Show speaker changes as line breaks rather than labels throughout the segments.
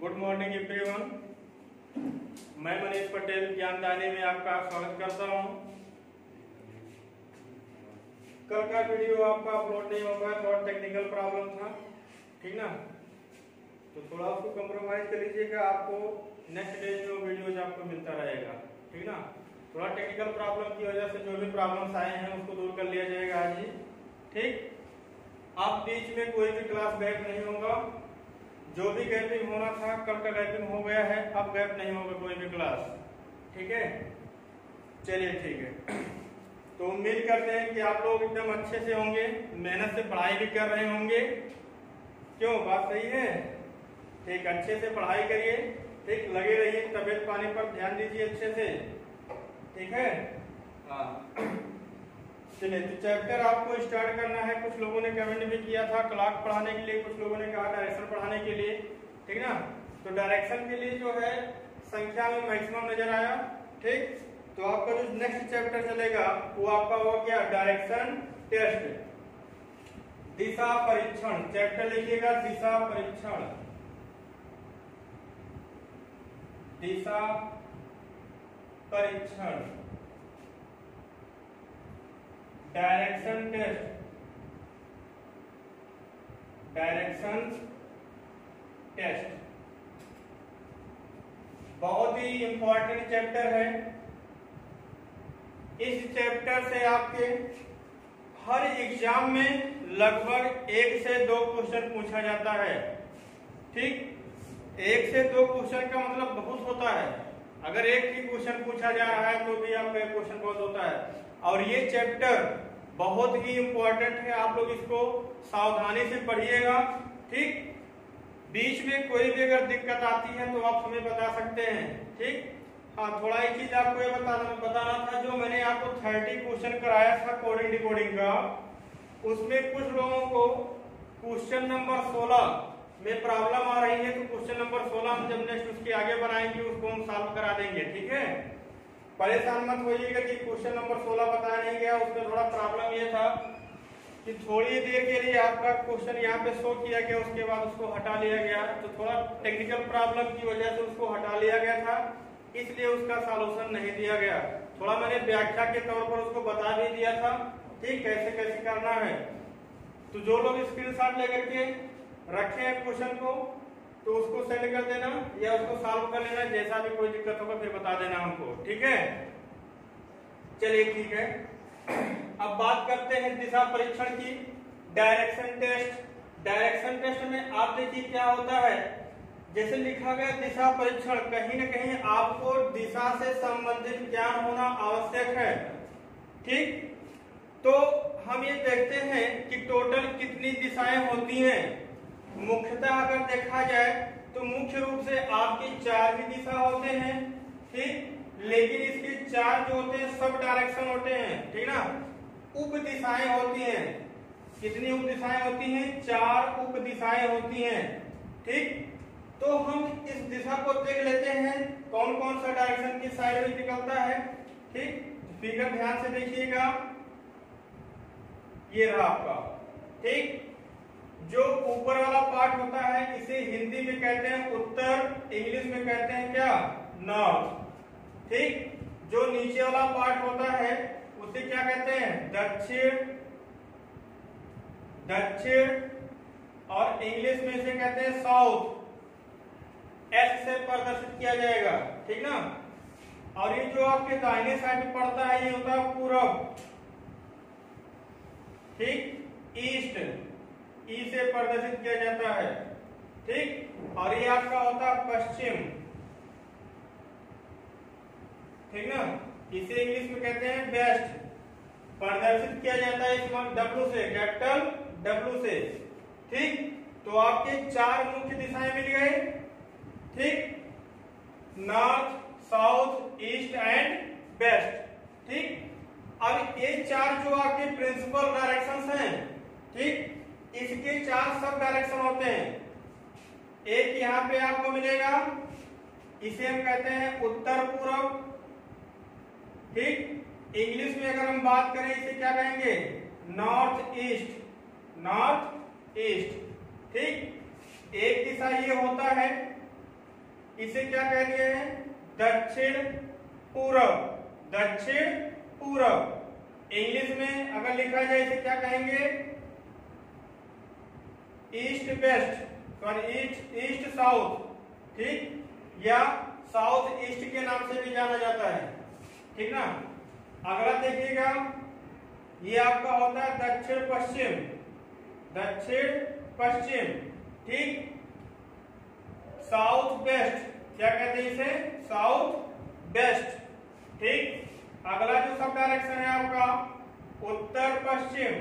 Good morning everyone. मैं मनीष पटेल ज्ञानदानी में आपका स्वागत करता हूं। कल का वीडियो आपका अपलोड नहीं होगा, थोड़ा टेक्निकल प्रॉब्लम था, ठीक ना। तो थोड़ा उसको कंप्रोमाइज कर लीजिएगा, आपको नेक्स्ट डे जो वीडियोज आपको मिलता रहेगा, ठीक ना। थोड़ा टेक्निकल प्रॉब्लम की वजह से जो भी प्रॉब्लम्स आए हैं उसको दूर कर लिया जाएगा आज ही, ठीक। आप बीच में कोई भी क्लास गैप नहीं होगा, जो भी गैपिंग होना था कल का गैपिंग हो गया है, अब गैप नहीं होगा कोई भी क्लास, ठीक है। चलिए ठीक है। तो उम्मीद करते हैं कि आप लोग एकदम अच्छे से होंगे, मेहनत से पढ़ाई भी कर रहे होंगे। क्यों, बात सही है? ठीक, अच्छे से पढ़ाई करिए, ठीक, लगे रहिए, तबीयत पानी पर ध्यान दीजिए अच्छे से, ठीक है। हाँ चलिए, तो चैप्टर आपको स्टार्ट करना है। कुछ लोगों ने कमेंट भी किया था क्लॉक पढ़ाने के लिए, कुछ लोगों ने कहा डायरेक्शन पढ़ाने के लिए, ठीक ना। तो डायरेक्शन के लिए जो है संख्या में मैक्सिमम नजर आया, ठीक। तो आपका जो नेक्स्ट चैप्टर चलेगा वो आपका हो गया डायरेक्शन टेस्ट, दिशा परीक्षण। चैप्टर लिखिएगा दिशा परीक्षण, दिशा परीक्षण, डायरेक्शन टेस्ट, डायरेक्शन टेस्ट बहुत ही इंपॉर्टेंट चैप्टर है। इस चैप्टर से आपके हर एग्जाम में लगभग 1 से 2 क्वेश्चन पूछा जाता है, ठीक। 1 से 2 क्वेश्चन का मतलब बहुत होता है। अगर एक ही क्वेश्चन पूछा जा रहा है तो भी आपका क्वेश्चन बहुत होता है। और ये चैप्टर बहुत ही इंपॉर्टेंट है, आप लोग इसको सावधानी से पढ़िएगा, ठीक। बीच में कोई भी अगर दिक्कत आती है तो आप हमें बता सकते हैं, ठीक। हाँ, थोड़ा एक चीज आपको ये बताना था, जो मैंने आपको 30 क्वेश्चन कराया था कोडिंग डिकोडिंग का, उसमें कुछ लोगों को क्वेश्चन नंबर 16 में प्रॉब्लम आ रही है। तो क्वेश्चन नंबर 16 हम जब नेक्स्ट उसके आगे बनाएंगे उसको हम सॉल्व करा देंगे, ठीक है। परेशान मत होइएगा कि क्वेश्चन नंबर 16 बताया नहीं गया, उसमें थोड़ा प्रॉब्लम ये था कि थोड़ी देर के लिए आपका क्वेश्चन यहाँ पे शो किया गया, उसके बाद उसको हटा लिया गया। तो थोड़ा टेक्निकल प्रॉब्लम की वजह से उसको हटा लिया गया था, इसलिए उसका सॉल्यूशन नहीं दिया गया। थोड़ा मैंने व्याख्या के तौर पर उसको बता भी दिया था, ठीक, कैसे कैसे करना है। तो जो लोग स्क्रीनशॉट लेकर के रखे हैं क्वेश्चन को तो उसको सेंड कर देना या उसको सॉल्व कर लेना, जैसा भी कोई दिक्कत होगा फिर बता देना हमको, ठीक है। चलिए ठीक है, अब बात करते हैं दिशा परीक्षण की, डायरेक्शन टेस्ट। डायरेक्शन टेस्ट में आप देखिए क्या होता है, जैसे लिखा गया दिशा परीक्षण, कहीं ना कहीं आपको दिशा से संबंधित ज्ञान होना आवश्यक है, ठीक। तो हम ये देखते हैं कि टोटल कितनी दिशाएं होती हैं। मुख्यतः अगर देखा जाए तो मुख्य रूप से आपकी 4 ही दिशा होते हैं, ठीक। लेकिन इसके 4 जो होते हैं सब डायरेक्शन होते हैं, ठीक ना। उप दिशाएं होती हैं, कितनी उप दिशाएं होती हैं? 4 उप दिशाएं होती हैं, ठीक। तो हम इस दिशा को देख लेते हैं कौन कौन सा डायरेक्शन की साइड में निकलता है, ठीक। फिगर ध्यान से देखिएगा, ये रहा आपका, ठीक। जो ऊपर वाला पार्ट होता है इसे हिंदी में कहते हैं उत्तर, इंग्लिश में कहते हैं क्या? नॉर्थ, ठीक। जो नीचे वाला पार्ट होता है उसे क्या कहते हैं? दक्षिण, दक्षिण, और इंग्लिश में इसे कहते हैं साउथ, एस से प्रदर्शित किया जाएगा, ठीक ना। और ये जो आपके दाहिने साइड में पड़ता है ये होता है पूरब, ठीक। ईस्ट, ई से प्रदर्शित किया जाता है, ठीक। और ये आपका होता है पश्चिम, ठीक ना। इसे इंग्लिश में कहते हैं वेस्ट, प्रदर्शित किया जाता है स्मॉल डब्ल्यू से, कैपिटल डब्ल्यू से, ठीक। तो आपके 4 मुख्य दिशाएं मिल गए, ठीक। North, south, east and west, ठीक। अब ये 4 जो आपके प्रिंसिपल डायरेक्शंस हैं, ठीक, इसके 4 सब डायरेक्शन होते हैं। एक यहाँ पे आपको मिलेगा, इसे हम कहते हैं उत्तर पूर्व, ठीक। इंग्लिश में अगर हम बात करें इसे क्या कहेंगे? नॉर्थ ईस्ट, नॉर्थ ईस्ट, ठीक। एक दिशा ये होता है इसे क्या कह दिए हैं? दक्षिण पूरब, दक्षिण पूरब। इंग्लिश में अगर लिखा जाए इसे क्या कहेंगे? East west, sorry east south, ठीक, या साउथ ईस्ट के नाम से भी जाना जाता है, ठीक ना। अगला देखिएगा, ये आपका होता है दक्षिण पश्चिम, दक्षिण पश्चिम, ठीक। साउथ वेस्ट, क्या कहते हैं इसे? साउथ वेस्ट, ठीक। अगला जो सब डायरेक्शन है आपका उत्तर पश्चिम,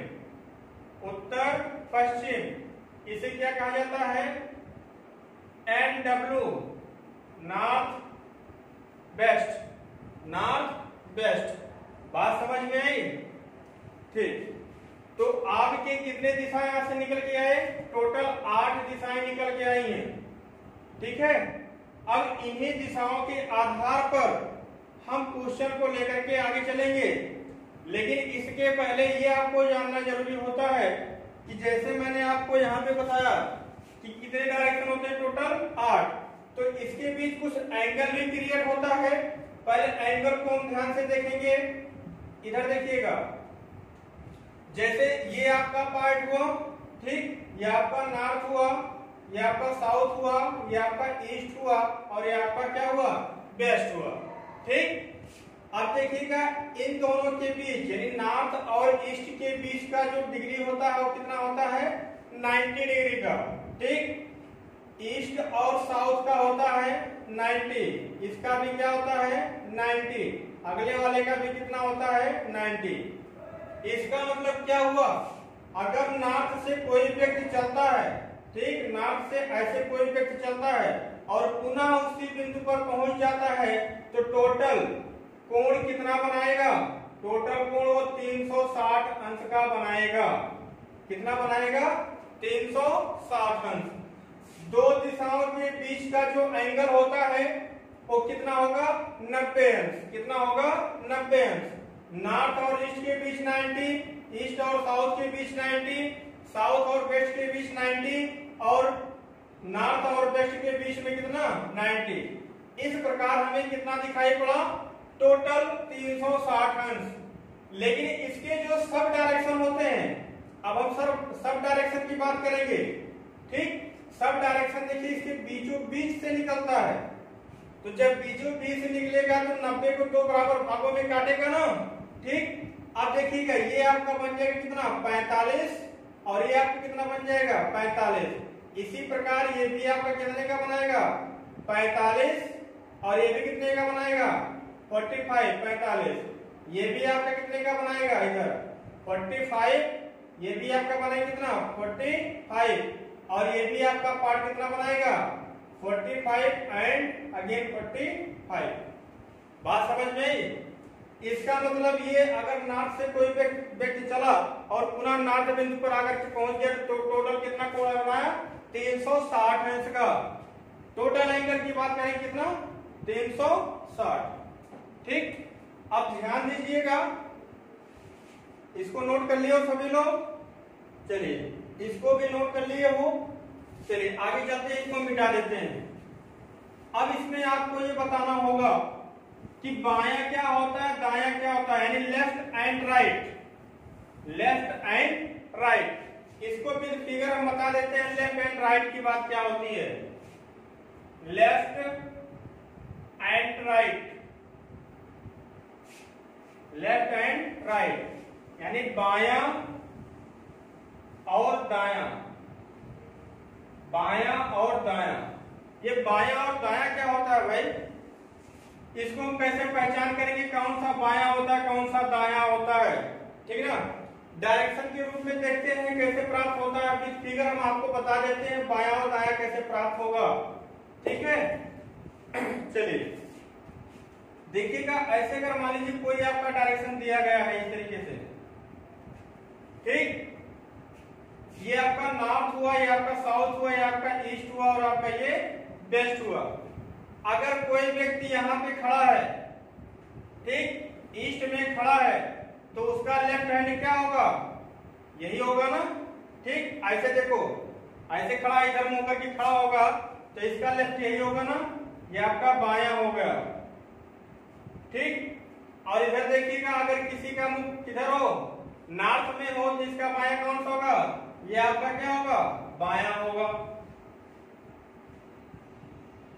उत्तर पश्चिम, इसे क्या कहा जाता है? NW, north west, north west. बात समझ में आई? ठीक। तो आपके कितने दिशाएं यहां से निकल के आए? टोटल 8 दिशाएं निकल के आई हैं, ठीक है। अब इन्हीं दिशाओं के आधार पर हम क्वेश्चन को लेकर के आगे चलेंगे, लेकिन इसके पहले ये आपको जानना जरूरी होता है कि जैसे मैंने आपको यहाँ पे बताया कि कितने डायरेक्शन होते हैं? टोटल 8। तो इसके बीच कुछ एंगल भी क्रिएट होता है। पहले एंगल को हम ध्यान से देखेंगे, इधर देखिएगा। जैसे ये आपका पार्ट हुआ, ठीक, ये आपका नॉर्थ हुआ, ये आपका साउथ हुआ, ये आपका ईस्ट हुआ, और ये आपका क्या हुआ? वेस्ट हुआ, ठीक। अब देखिएगा इन दोनों के बीच यानी नॉर्थ और ईस्ट के बीच का जो डिग्री होता है वो कितना होता है? 90 डिग्री का, ठीक। ईस्ट और साउथ का होता है 90, इसका भी क्या होता है? 90, अगले वाले का भी कितना होता है? 90। इसका मतलब क्या हुआ? अगर नॉर्थ से कोई व्यक्ति चलता है, ठीक, नॉर्थ से ऐसे कोई व्यक्ति चलता है और पुनः उसी बिंदु पर पहुंच जाता है, तो टोटल कोण कितना बनाएगा? टोटल कोण वो 360 अंश का बनाएगा। कितना बनाएगा? 360 अंश। दो दिशाओं के बीच का जो एंगल होता है वो कितना होगा? 90 अंश। कितना होगा? 90 अंश। नॉर्थ और ईस्ट के बीच 90, ईस्ट और साउथ के बीच 90, साउथ और वेस्ट के बीच 90, और नॉर्थ और वेस्ट के बीच में कितना? 90। इस प्रकार हमें कितना दिखाई पड़ा? टोटल 360 अंश। लेकिन इसके जो सब डायरेक्शन होते हैं, अब हम सब डायरेक्शन की बात करेंगे, ठीक। सब डायरेक्शन देखिए इसके बीचों बीच से निकलता है, तो जब बीचों बीच से निकलेगा तो 90 को 2 बराबर भागों में काटेगा ना, ठीक। अब देखिएगा ये आपका बन जाएगा कितना? 45, और ये आपका कितना बन जाएगा? 45। इसी प्रकार ये भी आपका कितने का बनाएगा? 45, और ये भी कितने का बनाएगा? 45, 45। ये भी आपका कितने का बनाएगा? इधर 45, ये भी आपका बनाएगा कितना? 45, और ये भी आपका पार्ट कितना बनाएगा? 45 एंड अगेन 45। बात समझ में आई? इसका मतलब ये अगर नॉर्थ से कोई व्यक्ति चला और पुनः नॉर्थ बिंदु पर आकर के पहुंच गया तो टोटल कितना कोण बनाया? 360 अंश का। टोटल एंगल की बात करें कितना? 360, ठीक। अब ध्यान दीजिएगा, इसको नोट कर लियो सभी लोग। चलिए इसको भी नोट कर लिए हो। चलिए आगे चलते हैं, इसको मिटा देते हैं। अब इसमें आपको ये बताना होगा कि बायां क्या होता है, दायां क्या होता है, यानी left and right, left and right. इसको भी फिगर हम बता देते हैं, लेफ्ट एंड राइट की बात क्या होती है। Left and right, left and right यानी बायां और दायां, बायां और दायां। ये बायां और दायां क्या होता है भाई? इसको हम कैसे पहचान करेंगे कौन सा बायां होता है कौन सा दायां होता है, ठीक ना। डायरेक्शन के रूप में देखते हैं कैसे प्राप्त होता है, अभी फिगर हम आपको बता देते हैं बायां और दायां कैसे प्राप्त होगा, ठीक है। चलिए देखिएगा, ऐसे अगर मान लीजिए कोई आपका डायरेक्शन दिया गया है इस तरीके से, ठीक। ये आपका नॉर्थ हुआ, ये आपका साउथ हुआ, ये आपका ईस्ट हुआ, और आपका ये वेस्ट हुआ। अगर कोई व्यक्ति यहाँ पे खड़ा है, ठीक, ईस्ट में खड़ा है, तो उसका लेफ्ट हैंड क्या होगा? यही होगा ना, ठीक। ऐसे देखो, ऐसे खड़ा इधर मुंह करके खड़ा होगा तो इसका लेफ्ट यही होगा ना, ये आपका बायां हो गया। ठीक, और इधर देखिएगा, अगर किसी का मुख किधर हो, नॉर्थ में हो, तो इसका बायां कौन सा होगा, ये आपका क्या होगा, बायां होगा।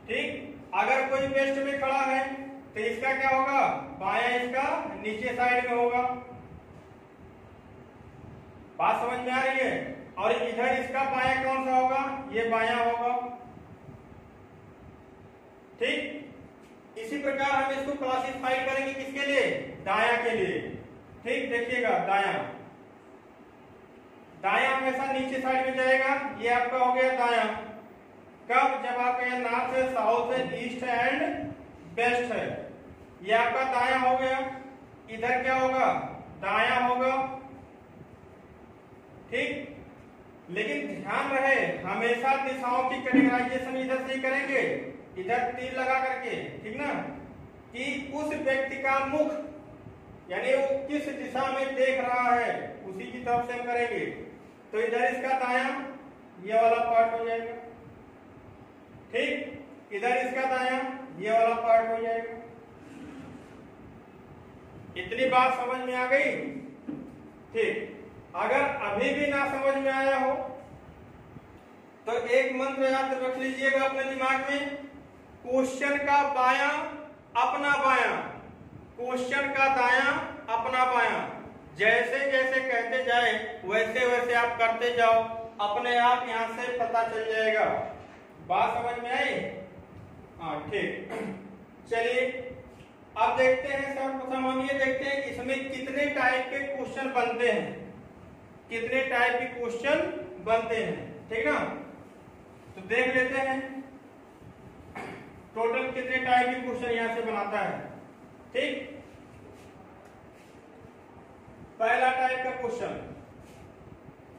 ठीक, अगर कोई वेस्ट में खड़ा है तो इसका क्या होगा, बायां इसका नीचे साइड में होगा। बात समझ में आ रही है। और इधर इसका बायां कौन सा होगा, ये बायां होगा। ठीक, इसी प्रकार हम इसको क्लासिफाई करेंगे किसके लिए, दायां के लिए। ठीक, देखिएगा दायां, दायां हमेशा नीचे साइड में जाएगा, ये आपका हो गया दायां। कब, जब आपका ये नॉर्थ है, साउथ है, ईस्ट एंड वेस्ट है, ये आपका दायां हो गया। इधर क्या होगा, दायां होगा। ठीक, लेकिन ध्यान रहे हमेशा दिशाओं की कैटेगराइजेशन इधर से ही करेंगे, इधर तीर लगा करके, ठीक ना, कि उस व्यक्ति का मुख यानी वो किस दिशा में देख रहा है उसी की तरफ से हम करेंगे। तो इधर इसका दायां ये वाला पार्ट हो जाएगा। ठीक, इधर इसका दायां ये वाला पार्ट हो जाएगा। इतनी बात समझ में आ गई। ठीक, अगर अभी भी ना समझ में आया हो तो एक मंत्र याद रख लीजिएगा अपने दिमाग में, क्वेश्चन का बायां अपना बायां, क्वेश्चन का दायां अपना बायां। जैसे जैसे कहते जाए वैसे वैसे आप करते जाओ, अपने आप यहां से पता चल जाएगा। बात समझ में आई? हाँ ठीक। चलिए अब देखते हैं सर्वप्रथम हम ये देखते हैं इसमें कितने टाइप के क्वेश्चन बनते हैं, कितने टाइप के क्वेश्चन बनते हैं। ठीक ना, तो देख लेते हैं टोटल कितने टाइप के क्वेश्चन यहां से बनाता है। ठीक, पहला टाइप का क्वेश्चन,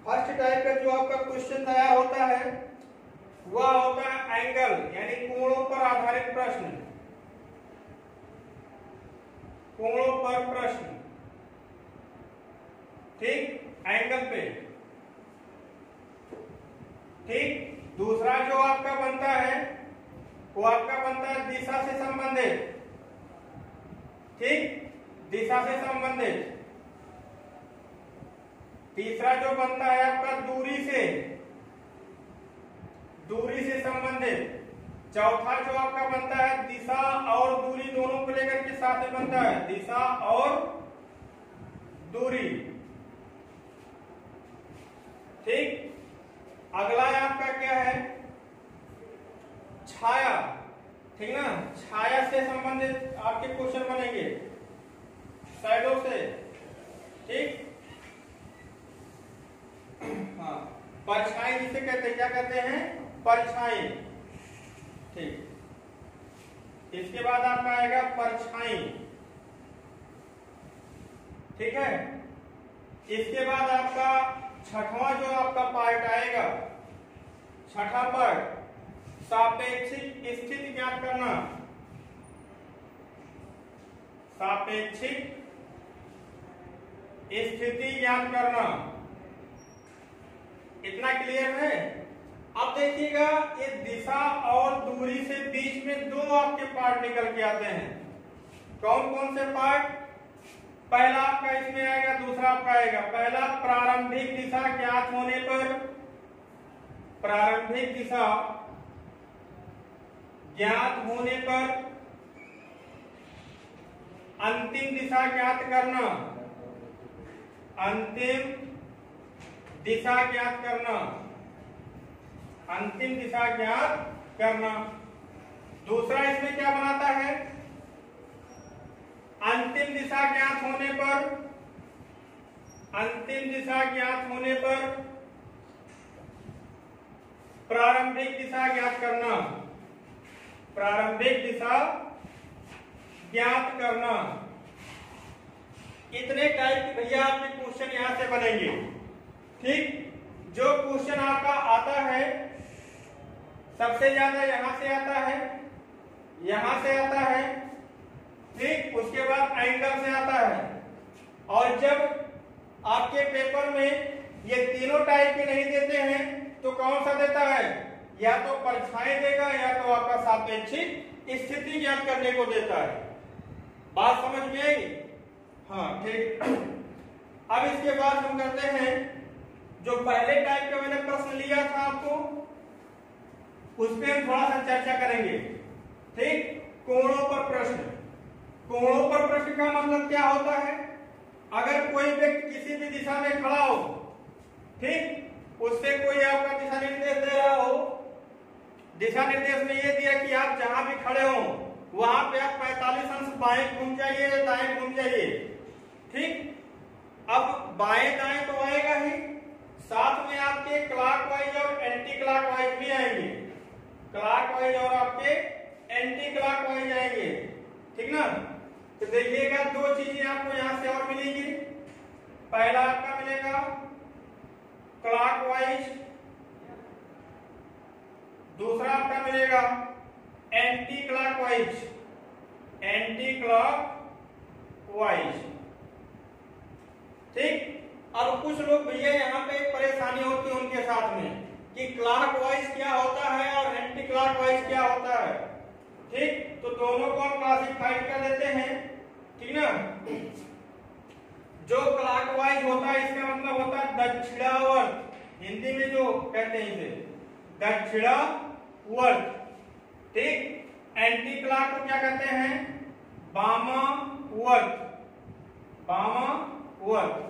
फर्स्ट टाइप का जो आपका क्वेश्चन तैयार होता है वह होता है एंगल यानी कोणों पर आधारित प्रश्न, कोणों पर प्रश्न। ठीक, एंगल पे। ठीक, दूसरा जो आपका बनता है वो आपका बनता है दिशा से संबंधित। ठीक, दिशा से संबंधित। तीसरा जो बनता है आपका दूरी से, दूरी से संबंधित। चौथा जो आपका बनता है दिशा और दूरी दोनों को लेकर के साथ में बनता है, दिशा और दूरी। ठीक, अगला आपका क्या है, छाया। ठीक ना, छाया से संबंधित आपके क्वेश्चन बनेंगे, साइडों से। ठीक, हाँ, परछाई जिसे कहते हैं, क्या कहते हैं, परछाई। ठीक, इसके बाद आपका आएगा परछाई। ठीक है, इसके बाद आपका छठवां जो आपका पार्ट आएगा, छठा पार्ट सापेक्षिक स्थिति ज्ञात करना। सापेक्षिक स्थिति ज्ञात करना। इतना क्लियर है? अब देखिएगा ये दिशा और दूरी से बीच में दो आपके पार्ट निकल के आते हैं। कौन कौन से पार्ट? पहला आपका इसमें आएगा, दूसरा आपका आएगा। पहला प्रारंभिक दिशा ज्ञात होने पर, प्रारंभिक दिशा ज्ञात होने पर अंतिम दिशा ज्ञात करना। अंतिम दिशा ज्ञात करना, अंतिम दिशा ज्ञात करना। दूसरा इसमें क्या बनाता है, अंतिम दिशा ज्ञात होने पर, अंतिम दिशा ज्ञात होने पर प्रारंभिक दिशा ज्ञात करना। प्रारंभिक दिशा ज्ञात करना। इतने टाइप के भैया आपके क्वेश्चन यहां से बनेंगे। ठीक, जो क्वेश्चन आपका आता है सबसे ज्यादा यहां से आता है, यहां से आता है। ठीक, उसके बाद एंगल से आता है। और जब आपके पेपर में ये तीनों टाइप के नहीं देते हैं तो कौन सा देता है, या तो परछाई देगा या तो आपका सापेक्षिक स्थिति ज्ञात करने को देता है। बात समझ में आई? हाँ ठीक। अब इसके बाद हम करते हैं जो पहले टाइप का मैंने प्रश्न लिया था आपको, उस पर हम थोड़ा सा चर्चा करेंगे। ठीक, कोणों पर प्रश्न। कोणों पर प्रश्न का मतलब क्या होता है? अगर कोई व्यक्ति किसी भी दिशा में खड़ा हो, ठीक, उससे कोई आपका दिशा निर्देश दे रहा हो, दिशा निर्देश में ये दिया कि आप जहां भी खड़े हो वहां पे आप 45 अंश बाएं घूम जाइए या दाएं घूम जाइए। ठीक, अब बाएं दाएं तो आएगा ही, साथ में आपके क्लॉकवाइज और एंटी क्लॉकवाइज भी आएंगे। क्लॉकवाइज और आपके एंटी क्लॉकवाइज आएंगे। ठीक ना? तो देखिएगा दो चीजें आपको यहां से और मिलेंगी। पहला आपका मिलेगा क्लॉकवाइज, दूसरा आपका मिलेगा एंटी क्लॉकवाइज। Anti clockwise. ठीक, और कुछ लोग भैया यहाँ पे परेशानी होती है उनके साथ में कि क्लॉकवाइज क्या होता है और एंटी क्लॉकवाइज क्या होता है। ठीक, तो दोनों को हम क्लासिफाइड कर देते हैं। ठीक ना? जो क्लॉकवाइज होता है इसका मतलब होता है दक्षिणावर्त, हिंदी में जो कहते हैं इसे दक्षिणावर्त। ठीक, एंटी क्लॉक को क्या कहते हैं? वामावर्त। वामावर्त।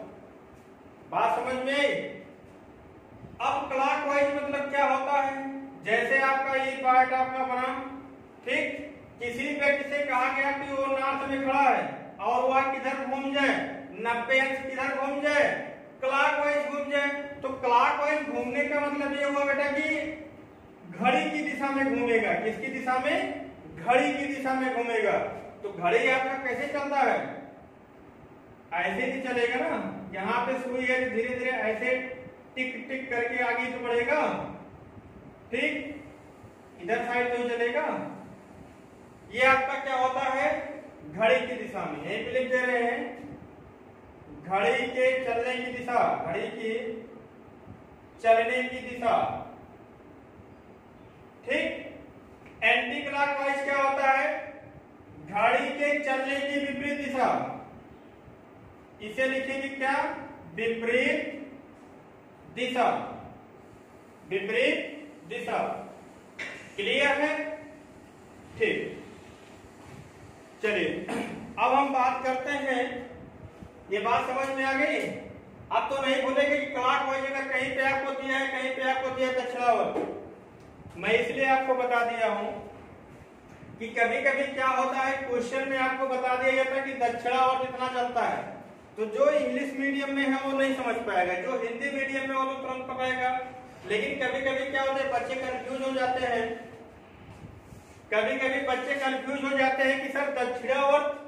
बात समझ में आई? अब क्लॉकवाइज मतलब क्या होता है? जैसे आपका ये पार्ट आपका बना, ठीक, किसी व्यक्ति से कहा गया कि वो नॉर्थ में खड़ा है और वह किधर घूम जाए, 90 अंश किधर घूम जाए, क्लॉकवाइज घूम जाए। तो क्लॉकवाइज घूमने का मतलब ये हुआ बेटा कि घड़ी की दिशा में घूमेगा। किसकी दिशा में? घड़ी की दिशा में घूमेगा। तो घड़ी आपका कैसे चलता है? ऐसे नहीं चलेगा ना, यहाँ पे सुई है तो धीरे धीरे ऐसे टिक टिक करके आगे तो बढ़ेगा। ठीक, इधर साइड तो चलेगा। ये आपका क्या होता है? घड़ी की दिशा में। यहीं पे लिख दे रहे हैं घड़ी के चलने की दिशा। घड़ी की चलने की दिशा। ठीक, एंटी क्लॉकवाइज क्या होता है? घड़ी के चलने की विपरीत दिशा। इसे लिखेंगे क्या? विपरीत दिशा। विपरीत दिशा। क्लियर है? ठीक, चलिए अब हम बात करते हैं। ये बात समझ में आ गई? अब तो नहीं भूलेंगे कि क्लॉकवाइज अगर कहीं पे आपको दिया है, कहीं पे आपको दिया दक्षिणावर्त। मैं इसलिए आपको बता दिया हूं कि कभी कभी क्या होता है, क्वेश्चन में आपको बता दिया जाता है कि दक्षिणावर्त इतना चलता है, तो जो इंग्लिश मीडियम में है वो नहीं समझ पाएगा, जो हिंदी मीडियम में वो तो तुरंत पकड़ेगा। लेकिन कभी कभी क्या होता है, बच्चे कंफ्यूज हो जाते हैं। कभी कभी बच्चे कंफ्यूज हो जाते हैं कि सर दक्षिणावर्त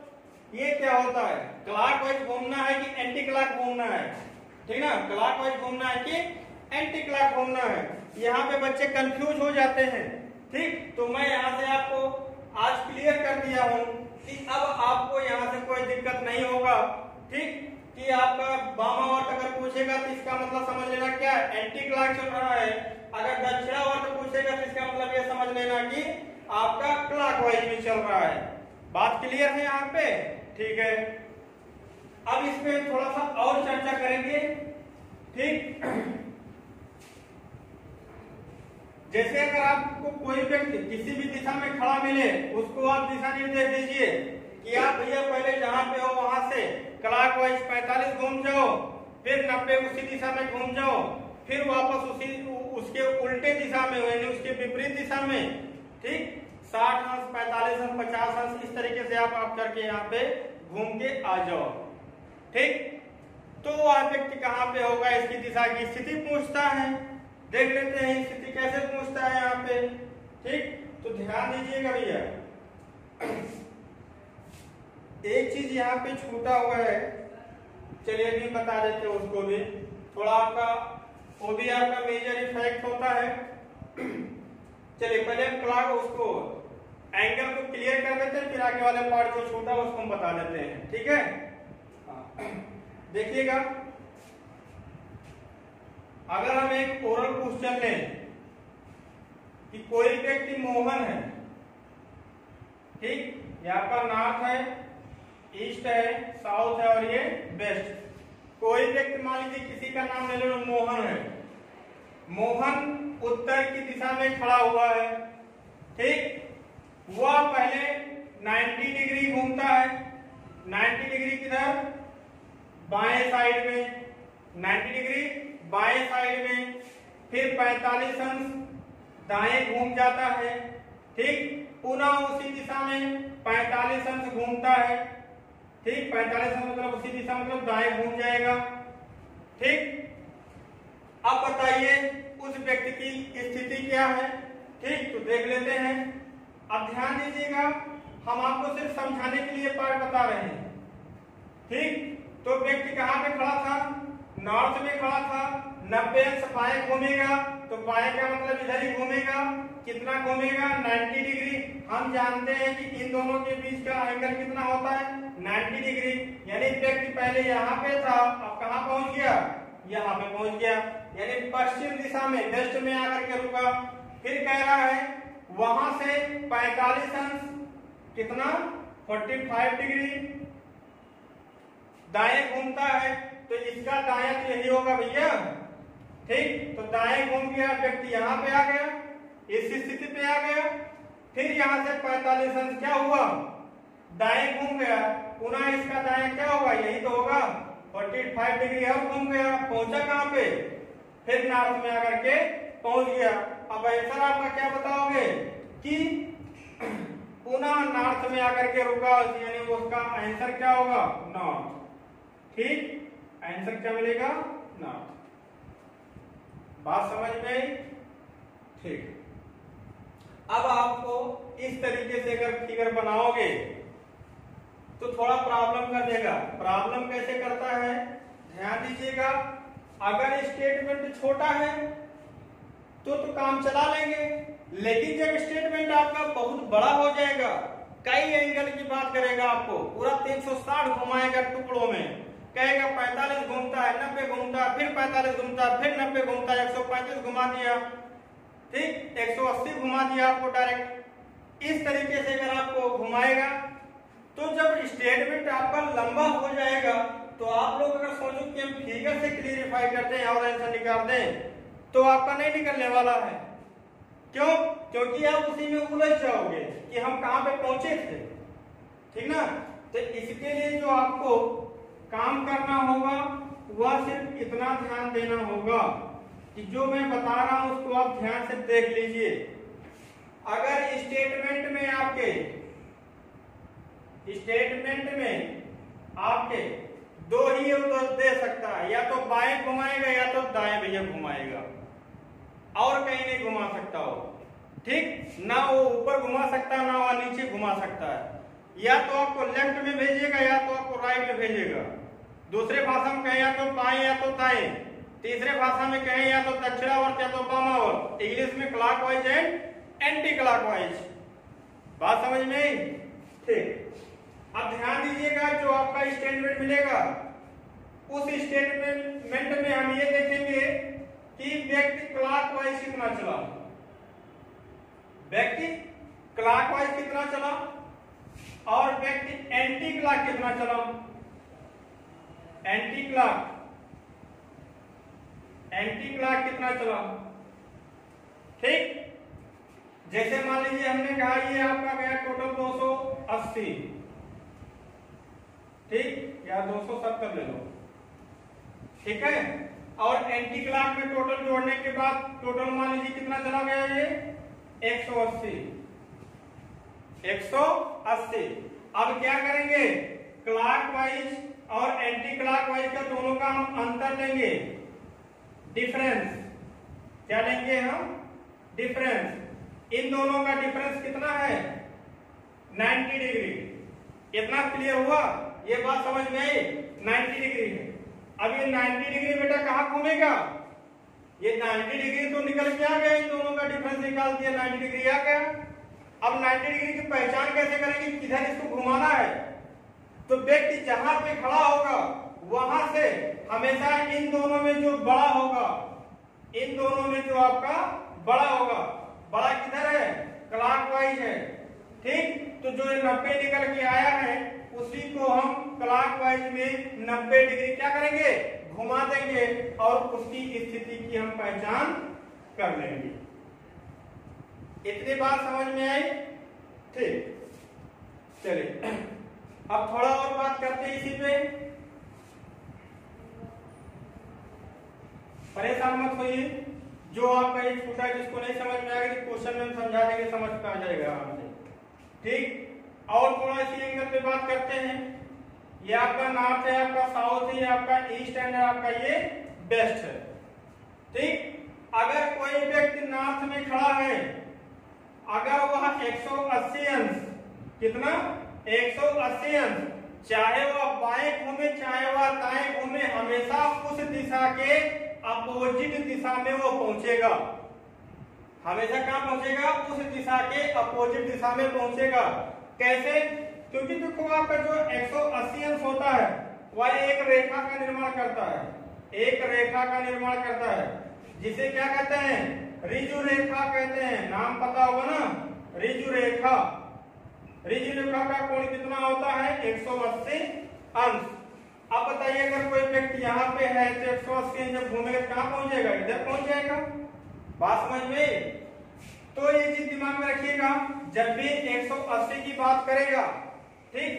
ये क्या होता है, क्लॉकवाइज घूमना है कि एंटी क्लॉक घूमना है। ठीक ना? क्लॉकवाइज घूमना है कि एंटी क्लॉक घूमना है। यहाँ पे बच्चे कंफ्यूज हो जाते हैं। ठीक, तो मैं यहाँ से आपको आज क्लियर कर दिया हूँ कि अब आपको यहाँ से कोई दिक्कत नहीं होगा। ठीक, कि आपका वामावर्त अगर पूछेगा तो इसका मतलब समझ लेना क्या एंटी क्लॉक चल रहा है। अगर दक्षिणावर्त पूछेगा तो इसका मतलब ये समझ लेना कि आपका क्लॉकवाइज में चल रहा है। बात क्लियर है यहाँ पे? ठीक है, अब इसमें थोड़ा सा और चर्चा करेंगे। ठीक, जैसे अगर आपको कोई व्यक्ति किसी भी दिशा में खड़ा मिले, उसको आप दिशा निर्देश दीजिए कि आप भैया पहले जहां पे हो वहां से क्लॉकवाइज 45 घूम जाओ, फिर 90 उसी दिशा में घूम जाओ, फिर वापस उसके उल्टे दिशा में यानी उसके विपरीत दिशा में। ठीक, 60 अंश, 45 अंश, 50 अंश, इस तरीके से आप करके यहाँ पे घूम के आ जाओ। ठीक, तो वह व्यक्ति कहाँ पे होगा, इसकी दिशा की स्थिति पूछता है। देख लेते हैं स्थिति कैसे पूछता है यहाँ पे। ठीक, तो ध्यान दीजिएगा भैया, एक चीज यहाँ पे छूटा हुआ है, चलिए अभी बता देते हैं उसको भी। थोड़ा आपका वो भी आपका मेजर इफेक्ट होता है। चलिए पहले हम क्लॉक उसको एंगल को क्लियर कर देते हैं, फिर आगे वाले पार्ट जो छूटा उसको हम बता देते हैं। ठीक है, देखिएगा अगर हम एक ओरल क्वेश्चन लें, कि कोई व्यक्ति मोहन है, ठीक, ये आपका नॉर्थ है, ईस्ट है, साउथ है और ये वेस्ट। कोई व्यक्ति मान लीजिए किसी का नाम ले लो, मोहन है, मोहन उत्तर की दिशा में खड़ा हुआ है, ठीक, वह पहले 90 डिग्री घूमता है, 90 डिग्री किधर, बाएं साइड में, 90 डिग्री बाएं साइड में, फिर 45 अंश दाएं घूम जाता है, ठीक, पुनः उसी दिशा में 45 अंश घूमता है, ठीक, 45 अंश मतलब उसी दिशा मतलब दाएं घूम जाएगा, ठीक। अब बताइए उस व्यक्ति की स्थिति क्या है, ठीक, तो देख लेते हैं। अब ध्यान दीजिएगा, हम आपको सिर्फ समझाने के लिए पार्ट बता रहे हैं, ठीक। तो व्यक्ति कहाँ पे खड़ा था, नॉर्थ में खड़ा था, 90 अंश बाएं घूमेगा, तो बाएं का मतलब इधर ही घूमेगा, कितना घूमेगा, 90 डिग्री। हम जानते हैं कि इन दोनों के बीच का एंगल कितना होता है, 90 डिग्री। यानी व्यक्ति पहले यहाँ पे था, अब कहाँ पहुंच गया, यहाँ पे पहुंच गया, यानी पश्चिम दिशा में, वेस्ट में आकर के रुका। फिर कह रहा है वहां से 45 अंश कितना, 45 डिग्री दाएं घूमता है, तो इसका दायां तो यही होगा भैया, ठीक। तो दाएं घूम गया, व्यक्ति यहाँ पे आ गया, इस स्थिति पे आ गया। फिर यहाँ से 45 अंश क्या हुआ, दाएं घूम गया, पुनः इसका दायां क्या होगा, यही तो होगा, 45 डिग्री और घूम गया, पहुंचा कहाँ पे, फिर नॉर्थ में आकर के पहुंच गया। अब आंसर आपका क्या बताओगे कि पुनः नॉर्थ में आकर के रुका, यानी उसका आंसर क्या होगा, नॉर्थ, ठीक, आंसर क्या मिलेगा, नॉर्थ। बात समझ में आई, ठीक। अब आपको इस तरीके से अगर फिगर बनाओगे तो थोड़ा प्रॉब्लम कर देगा। प्रॉब्लम कैसे करता है, ध्यान दीजिएगा, अगर स्टेटमेंट छोटा है तो काम चला लेंगे, लेकिन जब स्टेटमेंट आपका बहुत बड़ा हो जाएगा, कई एंगल की बात करेगा, आपको पूरा 360 घुमाएगा टुकड़ों में, कहेगा 45 घूमता है, 90 घूमता है, फिर 45 घूमता है, फिर 90 घूमता है, 135 घुमा दिया, ठीक, 180 घुमा दिया आपको डायरेक्ट। इस तरीके से अगर आपको घुमाएगा तो जब स्टेटमेंट आपका लंबा हो जाएगा तो आप लोग अगर सोचो कि हम फिगर से क्लियरिफाई करते हैं और आंसर निकालते हैं तो आपका नहीं निकलने वाला है। क्यों? क्योंकि आप उसी में उलझ जाओगे कि हम कहां पे पहुंचे थे, ठीक ना। तो इसके लिए जो आपको काम करना होगा वह सिर्फ इतना ध्यान देना होगा कि जो मैं बता रहा हूं उसको आप ध्यान से देख लीजिए। अगर स्टेटमेंट में आपके दो ही उत्तर दे सकता है, या तो बाएं घुमाएगा या तो दाएं भैया घुमाएगा, और कहीं नहीं घुमा सकता हो, ठीक ना, वो ऊपर घुमा सकता है ना वो नीचे घुमा सकता है, या तो आपको लेफ्ट में भेजेगा या तो आपको राइट में भेजेगा। दूसरे भाषा में कहें या तो बाएं या तो दाएं, तीसरे भाषा में कहें या तो दक्षिणावर्त या तो वामावर्त, इंग्लिश में क्लॉकवाइज एंड एंटी क्लॉकवाइज। बात समझ में आई, ठीक। अब ध्यान दीजिएगा, जो आपका स्टेटमेंट मिलेगा उस स्टेटमेंट में हम ये देखेंगे कि व्यक्ति क्लॉकवाइज कितना चला, व्यक्ति क्लॉकवाइज कितना चला और व्यक्ति एंटी क्लॉक कितना चला, एंटी क्लॉक कितना चला, ठीक। जैसे मान लीजिए हमने कहा ये आपका गया टोटल 280, ठीक, या 270 ले लो, ठीक है। और एंटी क्लॉक में टोटल जोड़ने के बाद टोटल मान लीजिए कितना चला गया, ये 180। अब क्या करेंगे, क्लॉकवाइज और एंटी क्लॉकवाइज का दोनों का हम अंतर लेंगे, डिफरेंस। क्या लेंगे हम, डिफरेंस। इन दोनों का डिफरेंस कितना है, 90 डिग्री। इतना क्लियर हुआ, ये बात समझ में आई, 90 डिग्री है। अब ये 90 डिग्री बेटा कहाँ घूमेगा, ये 90 डिग्री तो निकल के आ गया, इन दोनों का डिफरेंस निकाल दिया, 90 डिग्री आ गया। अब 90 डिग्री की पहचान कैसे करेंगे, किधर इसको घुमाना है, तो व्यक्ति जहां पे खड़ा होगा वहां से हमेशा इन दोनों में जो बड़ा होगा, इन दोनों में जो आपका बड़ा होगा, बड़ा किधर जो 90 निकल के आया है उसी को हम क्लॉकवाइज में 90 डिग्री क्या करेंगे, घुमा देंगे और उसकी स्थिति की हम पहचान कर लेंगे। इतनी बात समझ में आई? ठीक, चलिए अब थोड़ा और बात करते हैं इसी पे। परेशान मत होइए, जो आपका ये छूटा है जिसको नहीं समझ में आएगा क्वेश्चन में समझा देंगे, समझ में आ जाएगा आराम से। ठीक, और थोड़ा इसी एंगल पे बात करते हैं। ये आपका नॉर्थ है, आपका साउथ है, आपका ईस्ट एंड आपका ये वेस्ट है। ठीक, अगर कोई व्यक्ति नॉर्थ में खड़ा है, अगर वह 180 अंश, कितना 180 अंश, चाहे वह बाएं घूमे चाहे वह दाएं घूमे, हमेशा उस दिशा के अपोजिट दिशा में वो पहुंचेगा। हमेशा कहां पहुंचेगा, उस दिशा के अपोजिट दिशा में पहुंचेगा। कैसे? क्योंकि देखो आपका जो 180 अंश होता है वह एक रेखा का निर्माण करता है, एक रेखा का निर्माण करता है जिसे क्या कहते हैं, ऋजु रेखा कहते हैं। नाम पता होगा ना, ऋजु रेखा। ऋजु रेखा का कोण कितना होता है, 180 अंश। अब बताइए अगर कोई व्यक्ति यहाँ पे है तो 180 अंश जब घूमेगा कहाँ पहुंचेगा, इधर पहुंच जाएगा। बात समझ में? तो ये चीज दिमाग में रखिएगा जब भी 180 की बात करेगा। ठीक,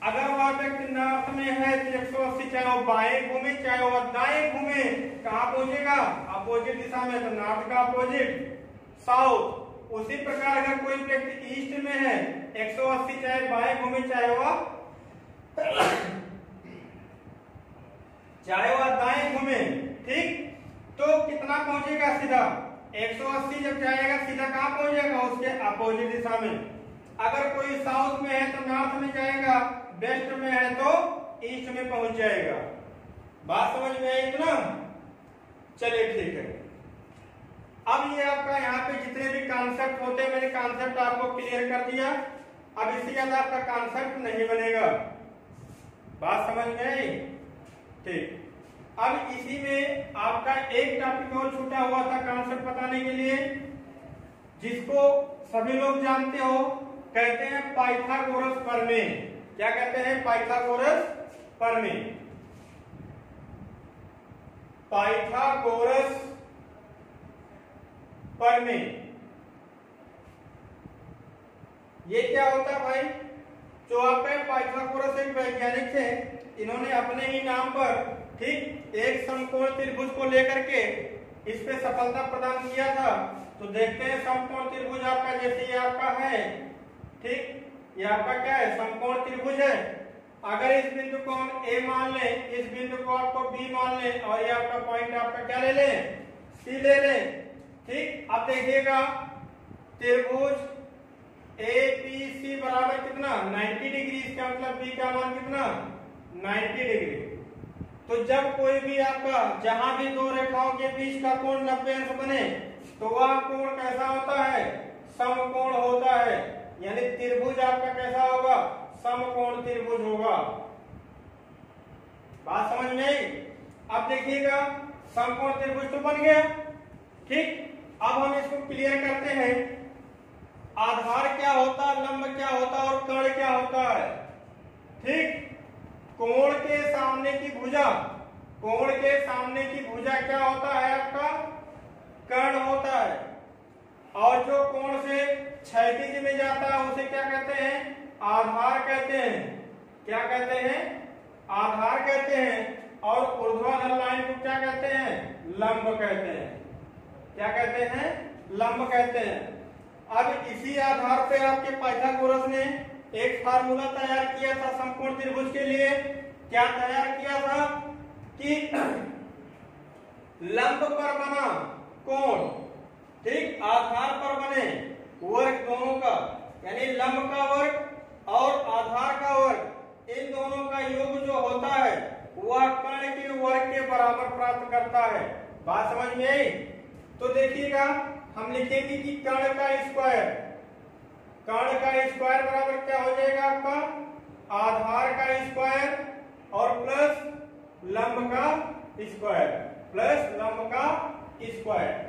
अगर वह व्यक्ति नॉर्थ में है तो 180 चाहे वो बाएं घूमे चाहे वो दाएं घूमे कहाँ पहुंचेगा, अपोजिट दिशा में, तो नॉर्थ का अपोजिट साउथ। उसी प्रकार अगर कोई व्यक्ति ईस्ट में है 180 चाहे बाएं घूमे चाहे वह दाएं घूमे, ठीक, तो कितना पहुंचेगा, सीधा 180 जब जाएगा सीधा कहां पहुंचेगा, उसके अपोजिट दिशा में। अगर कोई साउथ में है तो नॉर्थ में जाएगा, वेस्ट में है तो ईस्ट में पहुंच जाएगा। बात समझ में आई इतना? चलिए ठीक है। अब ये आपका यहाँ पे जितने भी कॉन्सेप्ट होते हैं मैंने कॉन्सेप्ट आपको क्लियर कर दिया। अब इससे ज्यादा आपका कॉन्सेप्ट नहीं बनेगा। बात समझ में आई? ठीक, अब इसी में आपका एक टॉपिक और छूटा हुआ था कॉन्सेप्ट बताने के लिए, जिसको सभी लोग जानते हो, कहते हैं पाइथागोरस प्रमेय। क्या कहते हैं, पाइथागोरस प्रमेय। पाइथागोरस प्रमेय ये क्या होता है भाई? जो आप पाइथागोरस एक वैज्ञानिक थे, इन्होंने अपने ही नाम पर, ठीक, एक समकोण त्रिभुज को लेकर के इस पे सफलता प्रदान किया था। तो देखते हैं समकोण त्रिभुज आपका, जैसे ये आपका है, ठीक, ये आपका क्या है, समकोण त्रिभुज है। अगर इस बिंदु को हम ए मान लें, इस बिंदु को आपको बी मान लें और ये आपका पॉइंट आपका क्या ले लें, सी ले लें। ठीक, अब देखिएगा त्रिभुज एपीसी बराबर कितना, 90 डिग्री। इसका मतलब बी का मान कितना, 90 डिग्री। तो जब कोई भी आपका, जहां भी दो रेखाओं के बीच का कोण 90 अंश बने तो वह कोण कैसा होता है, समकोण होता है। यानी त्रिभुज आपका कैसा होगा, समकोण त्रिभुज होगा। बात समझ में आई? अब देखिएगा समकोण त्रिभुज तो बन गया। ठीक, अब हम इसको क्लियर करते हैं। आधार क्या होता है, लंब क्या होता है और कर्ण क्या होता है। ठीक, कोण के सामने की भुजा, कोण के सामने की भुजा क्या होता है आपका, कर्ण होता है। और जो कोण से क्षैतिज में जाता है उसे क्या कहते हैं, आधार कहते हैं। क्या कहते हैं, आधार कहते हैं। और ऊर्ध्वाधर लाइन को क्या कहते हैं, लंब कहते हैं। क्या कहते हैं, लंब कहते हैं। अब इसी आधार पे आपके पाइथागोरस ने एक फार्मूला तैयार किया था समकोण त्रिभुज के लिए। क्या तैयार किया था कि लंब पर बना कोण, ठीक, आधार पर बने वर्ग दोनों का, यानी लंब का वर्ग और आधार का वर्ग, इन दोनों का योग जो होता है वह कर्ण के वर्ग के बराबर प्राप्त करता है। बात समझ में आई? तो देखिएगा हम लिखेंगे कि कर्ण का स्क्वायर, कर्ण का स्क्वायर बराबर क्या हो जाएगा आपका, आधार का स्क्वायर और प्लस लंब का स्क्वायर, प्लस लंब का स्क्वायर।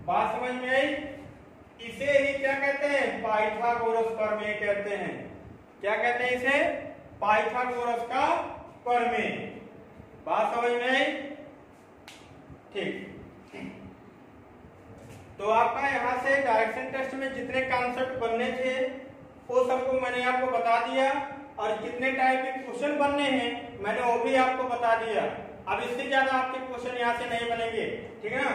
बात समझ में आई? इसे ही क्या कहते हैं, पाइथागोरस प्रमेय कहते हैं। क्या कहते हैं इसे, पाइथागोरस का प्रमेय। बात समझ में आई? ठीक। तो आपका यहाँ से डायरेक्शन टेस्ट में जितने कॉन्सेप्ट बनने थे वो सबको मैंने आपको बता दिया, और कितने टाइप के क्वेश्चन बनने हैं मैंने वो भी आपको बता दिया। अब इससे ज्यादा आपके क्वेश्चन यहाँ से नहीं बनेंगे, ठीक है ना।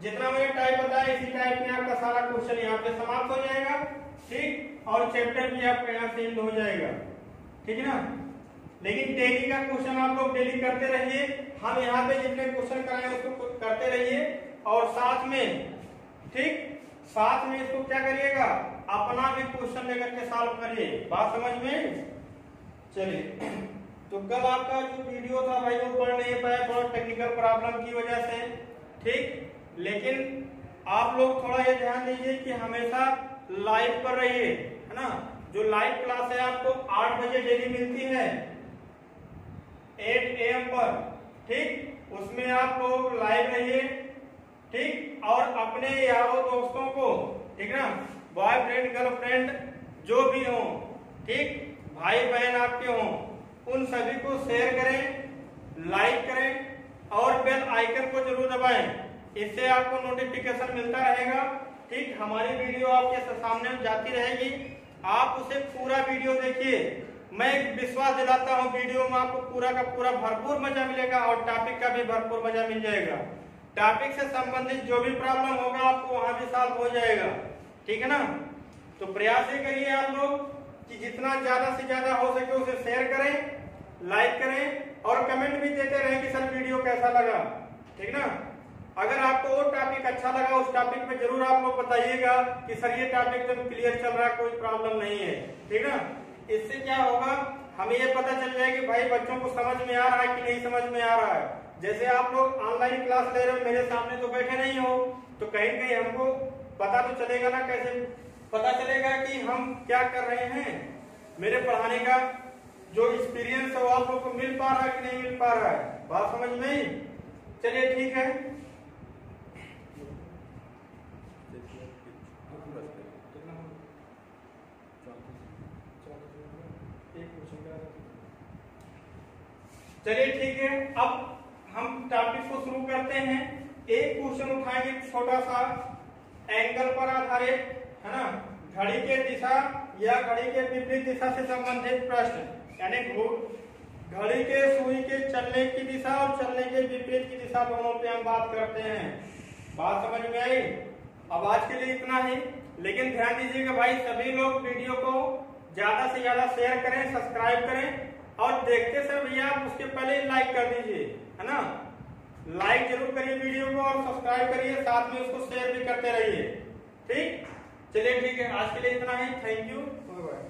जितना मैंने टाइप बताया इसी टाइप में आपका सारा क्वेश्चन यहाँ पे समाप्त हो जाएगा, ठीक। और चैप्टर भी आपका यहाँ से एंड हो जाएगा, ठीक है ना। लेकिन डेली का क्वेश्चन आप लोग डेली करते रहिए। हम यहाँ पे जितने क्वेश्चन कराए उसको करते रहिए, और साथ में, ठीक, साथ में इसको क्या करिएगा, अपना भी क्वेश्चन लेकर के सॉल्व करिए। बात समझ में? चलिए, तो कल आपका जो वीडियो था भाई वो पढ़ नहीं पाया, थोड़ा टेक्निकल प्रॉब्लम की वजह से, ठीक। लेकिन आप लोग थोड़ा ये ध्यान दीजिए कि हमेशा लाइव पर रहिए, है ना। जो लाइव क्लास है आपको 8 बजे डेली मिलती है, 8 AM पर, ठीक। उसमें आप लोग लाइव रहिए, ठीक। और अपने यारों दोस्तों को, ठीक ना, बॉयफ्रेंड गर्लफ्रेंड जो भी हो, ठीक, भाई बहन आपके हों, उन सभी को शेयर करें, लाइक करें और बेल आइकन को जरूर दबाएं। इससे आपको नोटिफिकेशन मिलता रहेगा, ठीक। हमारी वीडियो आपके सामने जाती रहेगी, आप उसे पूरा वीडियो देखिए। मैं विश्वास दिलाता हूँ वीडियो में आपको पूरा का पूरा भरपूर मजा मिलेगा, और टॉपिक का भी भरपूर मजा मिल जाएगा। टॉपिक से संबंधित जो भी प्रॉब्लम होगा आपको वहां भी सॉल्व हो जाएगा, ठीक है ना। तो प्रयास ये करिए आप लोग कि जितना ज्यादा से ज्यादा हो सके उसे शेयर करें, लाइक करें, और कमेंट भी देते रहें कि सर वीडियो कैसा लगा, ठीक ना। अगर आपको वो टॉपिक अच्छा लगा उस टॉपिक पे जरूर आप लोग बताइएगा कि सर ये टॉपिक एकदम क्लियर चल रहा है, कोई प्रॉब्लम नहीं है, ठीक ना। इससे क्या होगा, हमें ये पता चल जाएगा कि भाई बच्चों को समझ में आ रहा है कि नहीं समझ में आ रहा है। जैसे आप लोग ऑनलाइन क्लास ले रहे हो, मेरे सामने तो बैठे नहीं हो, तो कहीं कहीं हमको पता तो चलेगा ना, कैसे पता चलेगा कि हम क्या कर रहे हैं। मेरे पढ़ाने का जो एक्सपीरियंस है वो आप लोग को मिल पा रहा है कि नहीं मिल पा रहा है। बात समझ में आई? चलिए ठीक है। चलिए ठीक है, अब हम टॉपिक को शुरू करते हैं। एक क्वेश्चन उठाएंगे छोटा सा, एंगल पर आधारित, है ना, घड़ी के दिशा या घड़ी के विपरीत दिशा से संबंधित प्रश्न, यानी घड़ी के सुई के चलने की दिशा और चलने के विपरीत की दिशा दोनों पे हम बात करते हैं। बात समझ में आई? अब आज के लिए इतना ही, लेकिन ध्यान दीजिएगा भाई सभी लोग वीडियो को ज्यादा से ज्यादा शेयर करें, सब्सक्राइब करें, और देखते समय भैया उसके पहले लाइक कर दीजिए, है ना। लाइक जरूर करिए वीडियो को और सब्सक्राइब करिए, साथ में उसको शेयर भी करते रहिए, ठीक। चलिए ठीक है, आज के लिए इतना ही। Thank you, bye bye.